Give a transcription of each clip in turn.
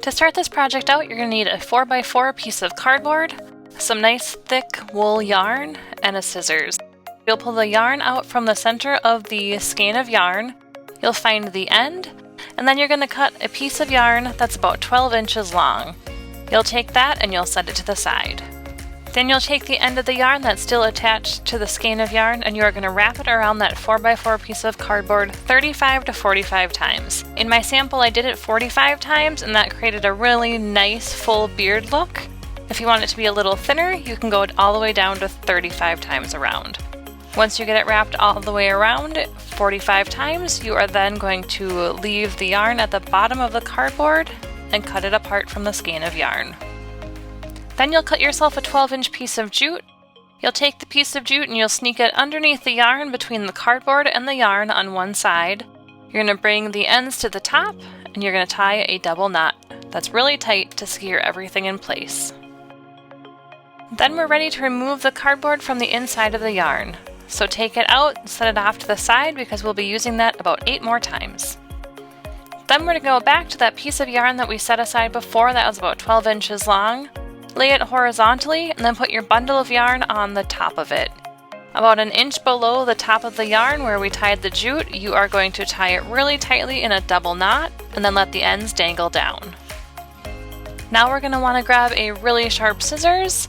To start this project out, you're going to need a 4x4 piece of cardboard, some nice thick wool yarn, and a scissors. You'll pull the yarn out from the center of the skein of yarn, you'll find the end, and then you're going to cut a piece of yarn that's about 12 inches long. You'll take that and you'll set it to the side. Then you'll take the end of the yarn that's still attached to the skein of yarn and you are going to wrap it around that 4x4 piece of cardboard 35 to 45 times. In my sample I did it 45 times and that created a really nice full beard look. If you want it to be a little thinner, you can go all the way down to 35 times around. Once you get it wrapped all the way around 45 times, you are then going to leave the yarn at the bottom of the cardboard and cut it apart from the skein of yarn. Then you'll cut yourself a 12-inch piece of jute. You'll take the piece of jute and you'll sneak it underneath the yarn between the cardboard and the yarn on one side. You're going to bring the ends to the top and you're going to tie a double knot that's really tight to secure everything in place. Then we're ready to remove the cardboard from the inside of the yarn. So take it out, set it off to the side because we'll be using that about 8 more times. Then we're going to go back to that piece of yarn that we set aside before that was about 12 inches long. Lay it horizontally and then put your bundle of yarn on the top of it. About an inch below the top of the yarn where we tied the jute, you are going to tie it really tightly in a double knot and then let the ends dangle down. Now we're going to want to grab a really sharp scissors,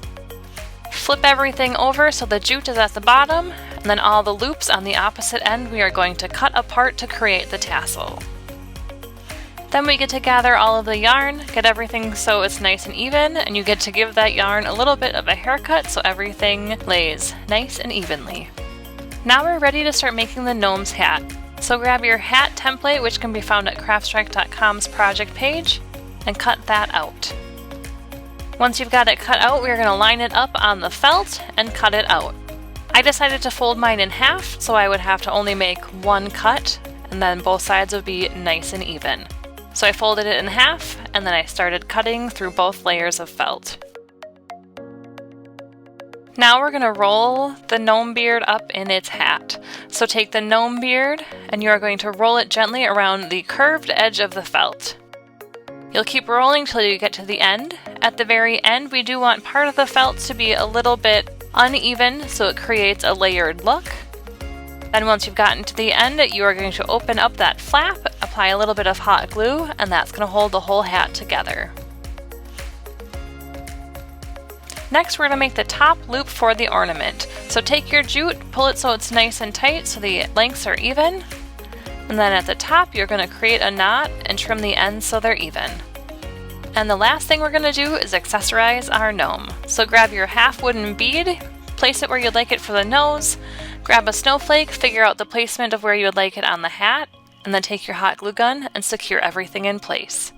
flip everything over so the jute is at the bottom, and then all the loops on the opposite end we are going to cut apart to create the tassel. Then we get to gather all of the yarn, get everything so it's nice and even, and you get to give that yarn a little bit of a haircut so everything lays nice and evenly. Now we're ready to start making the gnome's hat. So grab your hat template, which can be found at craftstrike.com's project page, and cut that out. Once you've got it cut out, we're going to line it up on the felt and cut it out. I decided to fold mine in half, so I would have to only make one cut, and then both sides would be nice and even. So I folded it in half, and then I started cutting through both layers of felt. Now we're going to roll the gnome beard up in its hat. So take the gnome beard, and you are going to roll it gently around the curved edge of the felt. You'll keep rolling till you get to the end. At the very end, we do want part of the felt to be a little bit uneven, so it creates a layered look. Then once you've gotten to the end, you are going to open up that flap, apply a little bit of hot glue, and that's going to hold the whole hat together. Next, we're going to make the top loop for the ornament. So take your jute, pull it so it's nice and tight so the lengths are even. And then at the top, you're going to create a knot and trim the ends so they're even. And the last thing we're going to do is accessorize our gnome. So grab your half wooden bead, place it where you'd like it for the nose, grab a snowflake, figure out the placement of where you would like it on the hat, and then take your hot glue gun and secure everything in place.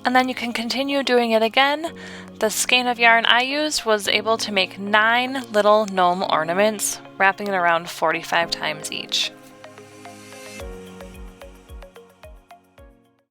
And then you can continue doing it again. The skein of yarn I used was able to make 9 little gnome ornaments, wrapping it around 45 times each.